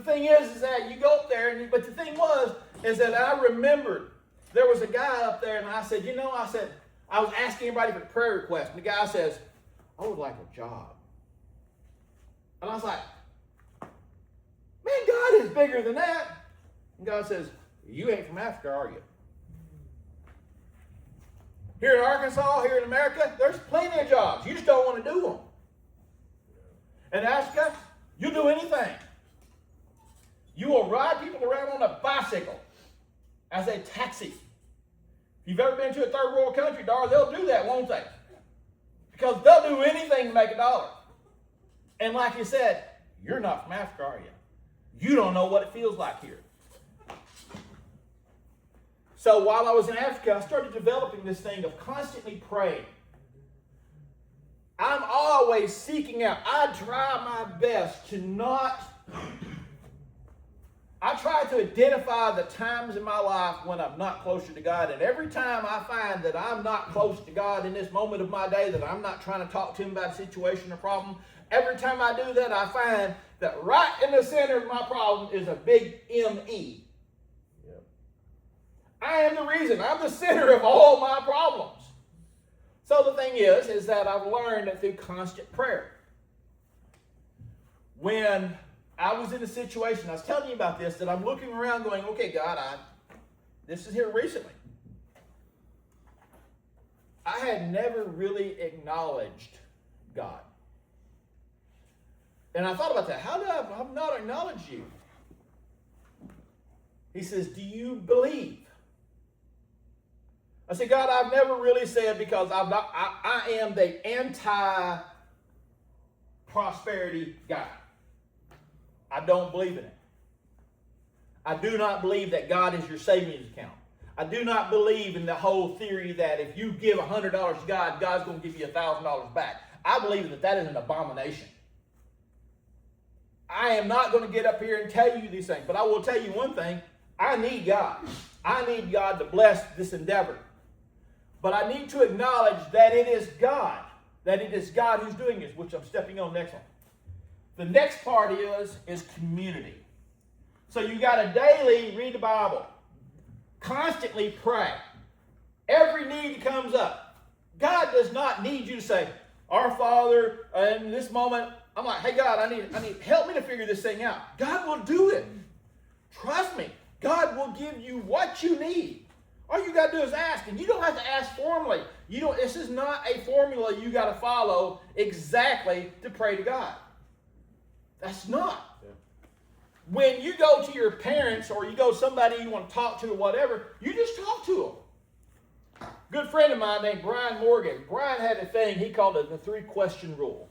thing is that you go up there, but the thing is that I remembered there was a guy up there, and I said, I was asking everybody for prayer requests, and the guy says, I would like a job. And I was like, man, God is bigger than that. And God says, you ain't from Africa, are you? Here in Arkansas, here in America, there's plenty of jobs. You just don't want to do them. In Africa, you'll do anything. You will ride people around on a bicycle as a taxi. If you've ever been to a third world country, they'll do that, won't they? Because they'll do anything to make a dollar. And like you said, you're not from Africa, are you? You don't know what it feels like here. So while I was in Africa, I started developing this thing of constantly praying. I'm always seeking out. I try my best to I try to identify the times in my life when I'm not closer to God. And every time I find that I'm not close to God in this moment of my day, that I'm not trying to talk to Him about a situation or problem, every time I do that, I find that right in the center of my problem is a big M-E. I am the reason. I'm the center of all my problems. So the thing is that I've learned that through constant prayer. When I was in a situation, I was telling you about this, that I'm looking around going, okay, God, this is here recently. I had never really acknowledged God. And I thought about that. How did I have not acknowledged you? He says, do you believe? I said, God, I've never really said, because I am the anti-prosperity guy. I don't believe in it. I do not believe that God is your savings account. I do not believe in the whole theory that if you give $100 to God, God's going to give you $1,000 back. I believe that is an abomination. I am not going to get up here and tell you these things, but I will tell you one thing. I need God. I need God to bless this endeavor. But I need to acknowledge that it is God. That it is God who's doing this, which I'm stepping on next one. The next part is community. So you got to daily read the Bible. Constantly pray. Every need comes up. God does not need you to say, Our Father, in this moment, I'm like, hey God, I need help me to figure this thing out. God will do it. Trust me. God will give you what you need. All you got to do is ask, and you don't have to ask formally. This is not a formula you got to follow exactly to pray to God. That's not. Yeah. When you go to your parents or you go to somebody you want to talk to or whatever, you just talk to them. Good friend of mine named Brian Morgan. Brian had a thing he called it the 3-question rule.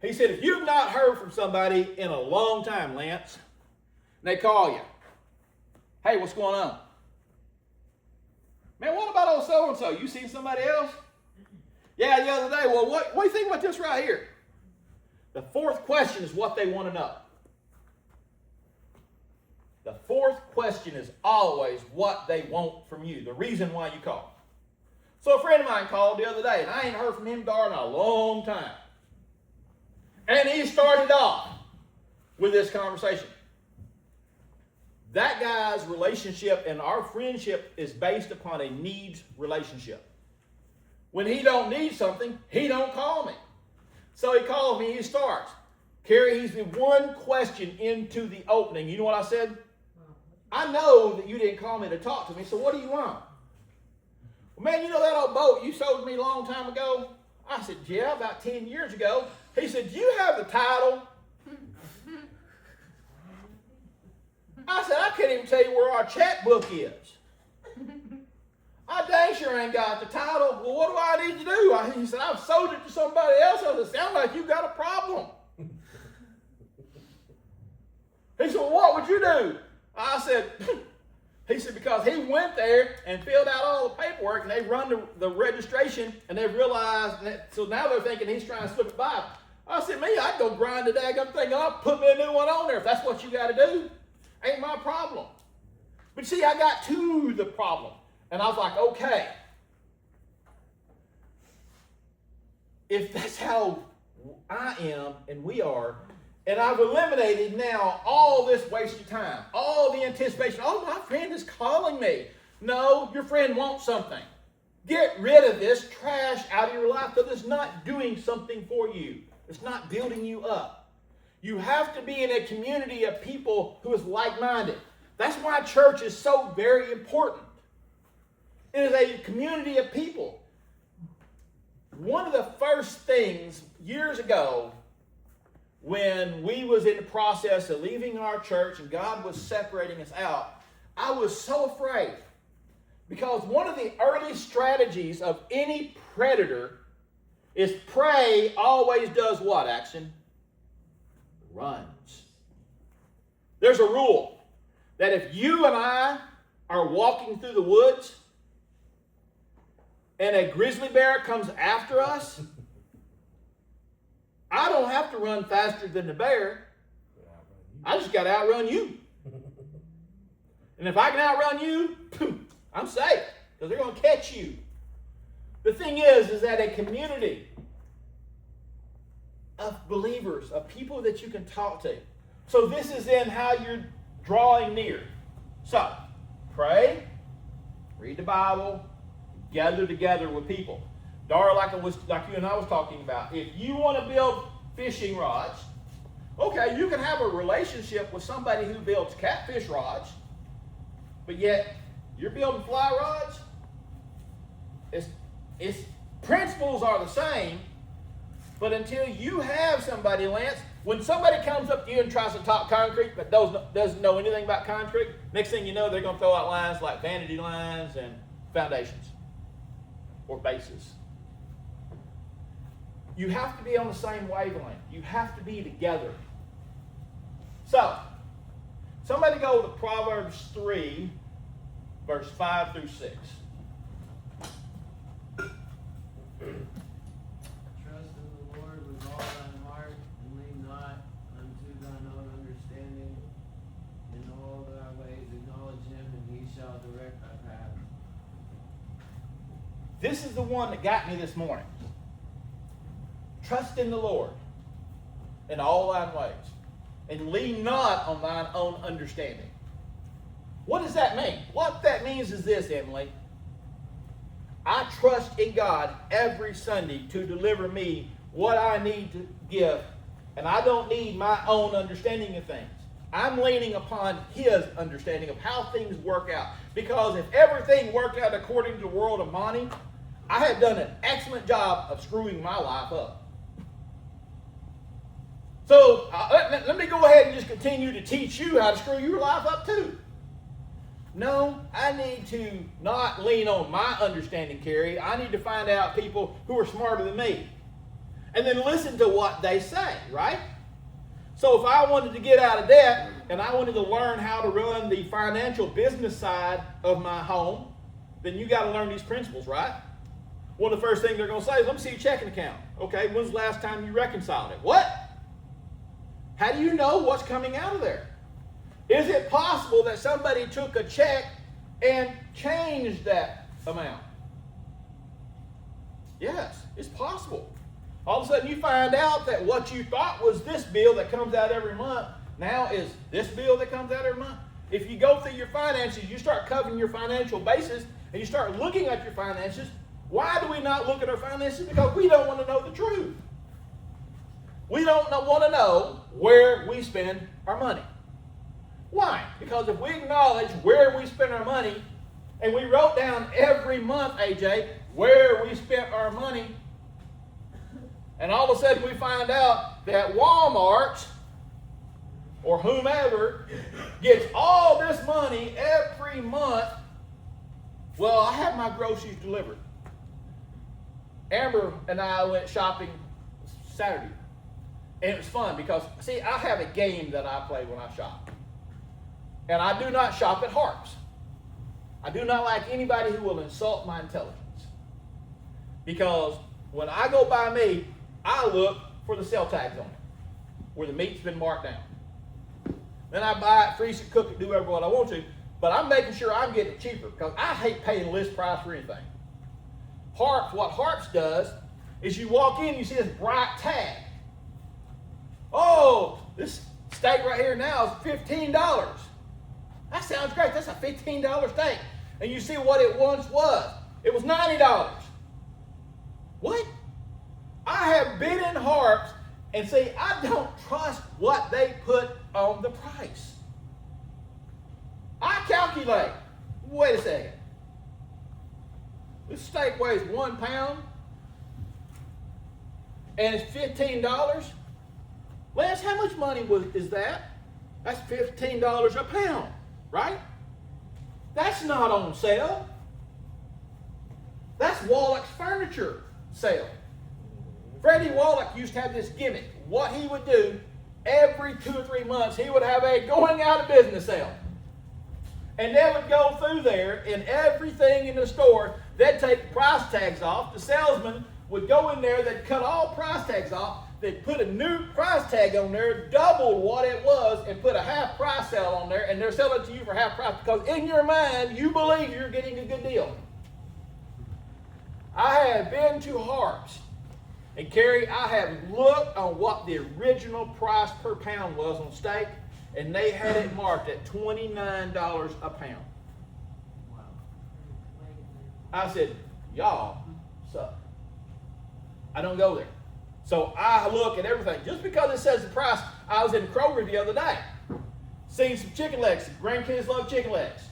He said, if you've not heard from somebody in a long time, Lance, and they call you, hey, what's going on? Man, what about old so-and-so? You seen somebody else? Yeah, the other day. Well, what do you think about this right here? The 4th question is what they want to know. The 4th question is always what they want from you, the reason why you call. So a friend of mine called the other day, and I ain't heard from him, darn, in a long time. And he started off with this conversation. That guy's relationship and our friendship is based upon a needs relationship. When he don't need something, he don't call me. So he calls me, he starts. Carrie, he's been one question into the opening. You know what I said? I know that you didn't call me to talk to me, so what do you want? Well, man, you know that old boat you sold me a long time ago? I said, yeah, about 10 years ago. He said, do you have the title? I said, I can't even tell you where our checkbook is. I dang sure ain't got the title. Well, what do I need to do? He said, I've sold it to somebody else. I said, sounds like you got a problem. He said, well, what would you do? I said, he said, because he went there and filled out all the paperwork, and they run the registration, and they realized that, so now they're thinking he's trying to slip it by. I said, me, I'd go grind the daggum thing up, put me a new one on there if that's what you got to do. Ain't my problem. But see, I got to the problem. And I was like, okay. If that's how I am and we are, And I've eliminated now all this wasted time, all the anticipation. Oh, my friend is calling me. No, your friend wants something. Get rid of this trash out of your life because it's not doing something for you. It's not building you up. You have to be in a community of people who is like-minded. That's why church is so very important. It is a community of people. One of the first things years ago when we was in the process of leaving our church and God was separating us out, I was so afraid. Because one of the early strategies of any predator is prey always does what action? Runs. There's a rule that if you and I are walking through the woods and a grizzly bear comes after us, I don't have to run faster than the bear. I just got to outrun you. And if I can outrun you, I'm safe because they're going to catch you. The thing is that a community of believers, of people that you can talk to. So this is in how you're drawing near. So, pray, read the Bible, gather together with people. Dara, like you and I was talking about, if you want to build fishing rods, okay, you can have a relationship with somebody who builds catfish rods, but yet you're building fly rods. Its principles are the same, but until you have somebody, Lance, when somebody comes up to you and tries to talk concrete but doesn't know anything about concrete, next thing you know, they're going to throw out lines like vanity lines and foundations or bases. You have to be on the same wavelength. You have to be together. So, somebody go to Proverbs 3, verse 5 through 6. Trust in the Lord with all thine heart, and lean not unto thine own understanding. In all thy ways acknowledge him, and he shall direct thy path. This is the one that got me this morning. Trust in the Lord in all thine ways, and lean not on thine own understanding. What does that mean? What that means is this, Emily. I trust in God every Sunday to deliver me what I need to give, and I don't need my own understanding of things. I'm leaning upon His understanding of how things work out. Because if everything worked out according to the world of money, I have done an excellent job of screwing my life up. So let me go ahead and just continue to teach you how to screw your life up too. No, I need to not lean on my understanding, Carrie. I need to find out people who are smarter than me. And then listen to what they say, right? So if I wanted to get out of debt and I wanted to learn how to run the financial business side of my home, then you got to learn these principles, right? One of the first things they're going to say is, let me see your checking account. Okay, when's the last time you reconciled it? What? How do you know what's coming out of there? Is it possible that somebody took a check and changed that amount? Yes, it's possible. All of a sudden you find out that what you thought was this bill that comes out every month now is this bill that comes out every month. If you go through your finances, you start covering your financial basis and you start looking at your finances. Why do we not look at our finances? Because we don't want to know the truth. We don't want to know where we spend our money. Why? Because if we acknowledge where we spend our money, and we wrote down every month, AJ, where we spent our money, and all of a sudden we find out that Walmart or whomever gets all this money every month, well, I have my groceries delivered. Amber and I went shopping Saturday. And it was fun because, see, I have a game that I play when I shop. And I do not shop at Harps. I do not like anybody who will insult my intelligence. Because when I go buy meat, I look for the sell tags on it, where the meat's been marked down. Then I buy it, freeze it, cook it, do whatever what I want to. But I'm making sure I'm getting it cheaper because I hate paying list price for anything. Harps, what Harps does is you walk in, you see this bright tag. Oh, This steak right here now is $15. That sounds great. That's a $15 steak. And you see what it once was. It was $90. What? I have been in Harps and see, I don't trust what they put on the price. I calculate. Wait a second. This steak weighs 1 pound and it's $15. Lance, how much money is that? That's $15 a pound, right? That's not on sale. That's Wallach's furniture sale. Freddie Wallach used to have this gimmick. What he would do, every 2 or 3 months, he would have a going out of business sale. And they would go through there, and everything in the store, they'd take the price tags off. The salesman would go in there, they'd cut all price tags off, they'd put a new price tag on there, double what it was, and put a half price sale on there, and they're selling it to you for half price because in your mind, you believe you're getting a good deal. I have been to Harps, and Carrie, I have looked on what the original price per pound was on steak, and they had it marked at $29 a pound. Wow. I said, y'all suck. I don't go there. So I look at everything. Just because it says the price, I was in Kroger the other day. Seen some chicken legs. Grandkids love chicken legs.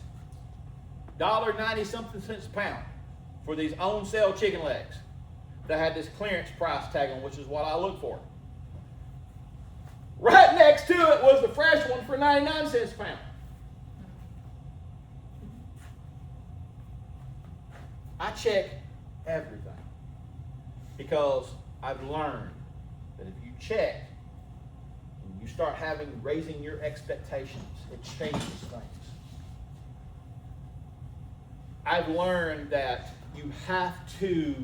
$1.90 something cents a pound for these on sale chicken legs that had this clearance price tag on, which is what I look for. Right next to it was the fresh one for 99 cents a pound. I check everything because I've learned that if you check and you start raising your expectations, it changes things. I've learned that you have to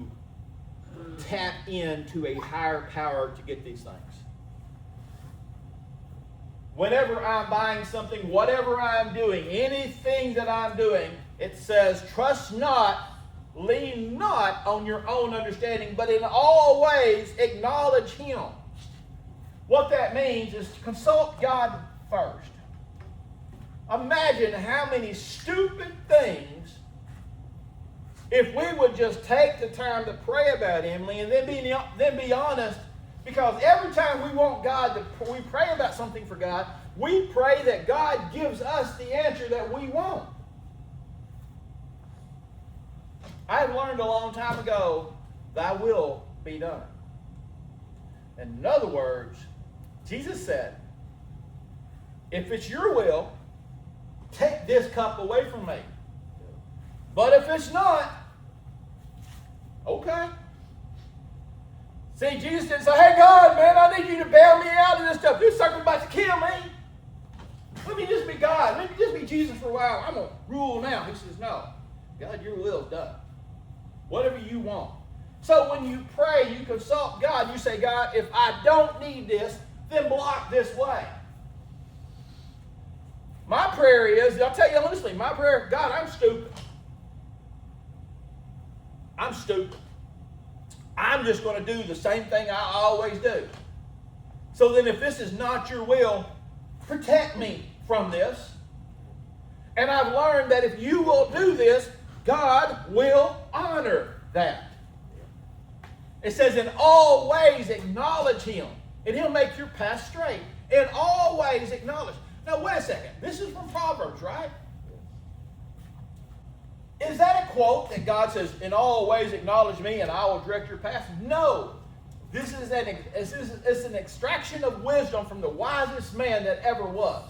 tap into a higher power to get these things. Whenever I'm buying something, whatever I'm doing, anything that I'm doing, it says, trust not, lean not on your own understanding, but in all ways acknowledge Him. What that means is to consult God first. Imagine how many stupid things, if we would just take the time to pray about Emily and then be honest, because every time we want God we pray about something for God, we pray that God gives us the answer that we want. I've learned a long time ago, thy will be done. In other words, Jesus said, if it's your will, take this cup away from me. But if it's not, okay. See, Jesus didn't say, hey God, man, I need you to bail me out of this stuff. This sucker's about to kill me. Let me just be God. Let me just be Jesus for a while. I'm going to rule now. He says, no. God, your will is done. Whatever you want. So when you pray, you consult God. You say, God, if I don't need this, then block this way. My prayer is, I'll tell you honestly, my prayer, God, I'm stupid. I'm stupid. I'm just going to do the same thing I always do. So then if this is not your will, protect me from this. And I've learned that if you will do this, God will honor that. It says in all ways acknowledge Him, and He'll make your path straight. In all ways acknowledge. Now wait a second. This is from Proverbs, right? Is that a quote that God says, in all ways acknowledge me and I will direct your path? No. This is an extraction of wisdom from the wisest man that ever was.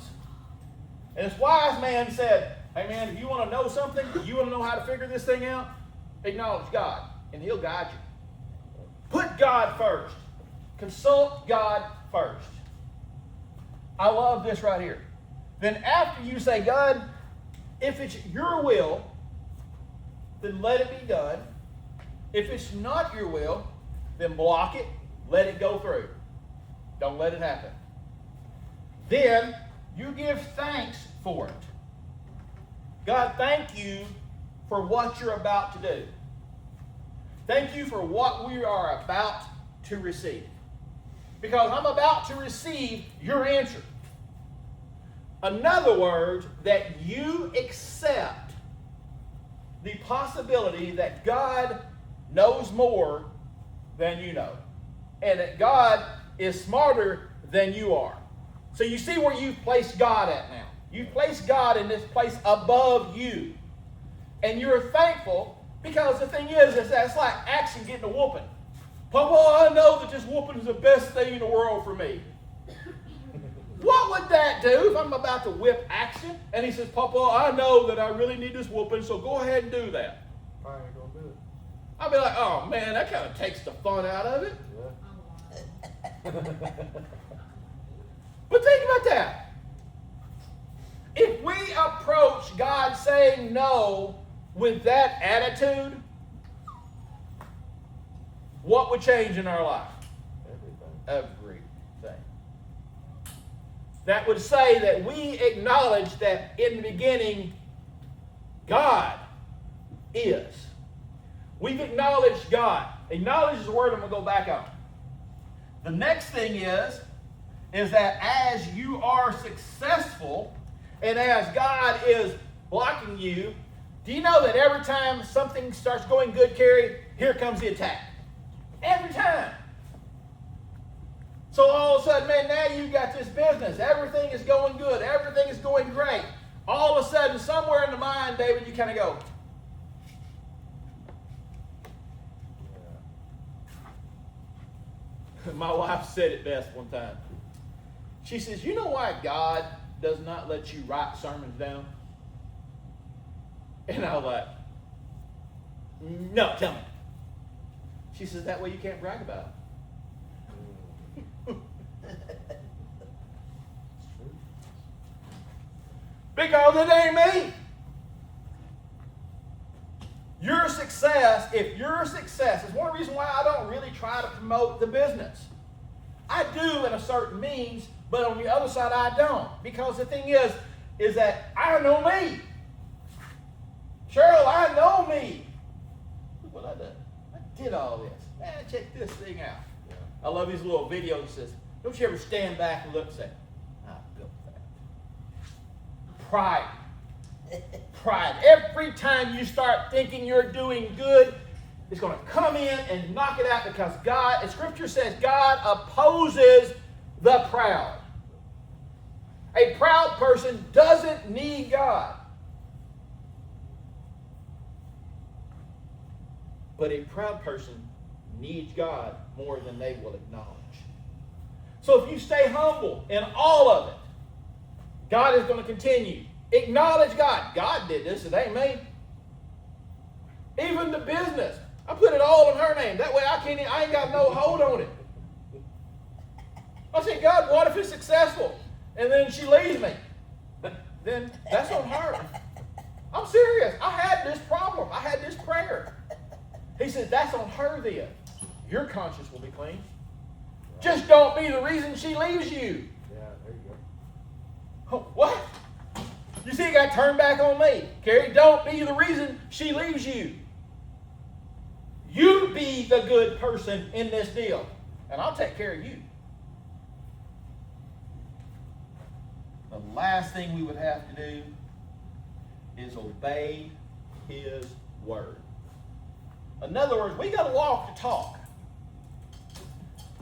And this wise man said, hey man, if you want to know something, you want to know how to figure this thing out, acknowledge God and He'll guide you. Put God first. Consult God first. I love this right here. Then after you say, God, if it's your will, then let it be done. If it's not your will, then block it, let it go through. Don't let it happen. Then you give thanks for it. God, thank you for what you're about to do. Thank you for what we are about to receive. because I'm about to receive your answer. In other words, that you accept the possibility that God knows more than you know, and that God is smarter than you are. So you see where you've placed God at now. You've placed God in this place above you. And you're thankful because the thing is that's like action getting a whooping. Papa, I know that this whooping is the best thing in the world for me. What would that do if I'm about to whip action? And he says, Papa, I know that I really need this whooping, so go ahead and do that. I ain't gonna do it. I'll be like, oh man, that kind of takes the fun out of it. Yeah. But think about that. If we approach God saying no with that attitude, what would change in our life? Everything. That would say that we acknowledge that in the beginning, God is. We've acknowledged God. Acknowledge is the word I'm going to go back on. The next thing is that as you are successful and as God is blocking you, do you know that every time something starts going good, Carrie, here comes the attack? Every time. So all of a sudden, man, now you've got this business. Everything is going good. Everything is going great. All of a sudden, somewhere in the mind, David, you kind of go, my wife said it best one time. She says, you know why God does not let you write sermons down? And I was like, no, tell me. She says, that way you can't brag about it. Because it ain't me. Your success, if your success, is one reason why I don't really try to promote the business. I do in a certain means, but on the other side I don't. Because the thing is that I know me. Cheryl, I know me. Look what I done. I did all this. Man, check this thing out. Yeah. I love these little videos that says, don't you ever stand back and look and say, I built that. Pride. Pride. Every time you start thinking you're doing good, it's going to come in and knock it out because God, as Scripture says, God opposes the proud. A proud person doesn't need God. But a proud person needs God more than they will acknowledge. So if you stay humble in all of it, God is going to continue. Acknowledge God. God did this. It ain't me. Even the business. I put it all in her name. That way I ain't got no hold on it. I said, God, what if it's successful? And then she leaves me. Then that's on her. I'm serious. I had this problem. I had this prayer. He said, that's on her then. Your conscience will be clean. Just don't be the reason she leaves you. Yeah, there you Oh, what? You see, it got turned back on me. Carrie, don't be the reason she leaves you. You be the good person in this deal, and I'll take care of you. The last thing we would have to do is obey His word. In other words, we got to walk the talk.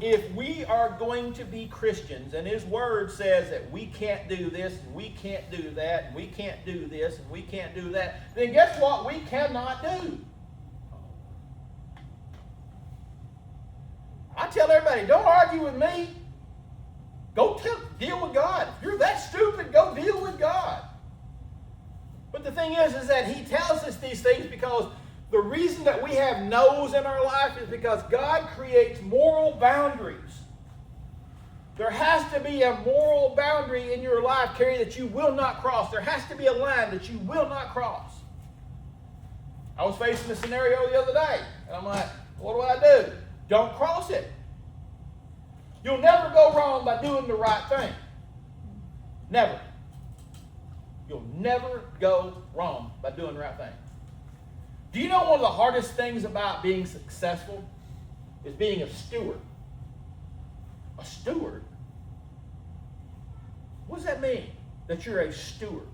If we are going to be Christians, and His word says that we can't do this, and we can't do that, and we can't do this, and we can't do that, then guess what we cannot do? I tell everybody, don't argue with me. Go deal with God. If you're that stupid, go deal with God. But the thing is that He tells us these things because the reason that we have no's in our life is because God creates moral boundaries. There has to be a moral boundary in your life, Carrie, that you will not cross. There has to be a line that you will not cross. I was facing a scenario the other day, and I'm like, what do? Don't cross it. You'll never go wrong by doing the right thing. Never. You'll never go wrong by doing the right thing. Do you know one of the hardest things about being successful is being a steward? A steward? What does that mean, that you're a steward?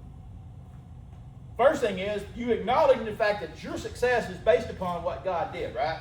First thing is, you acknowledge the fact that your success is based upon what God did, right?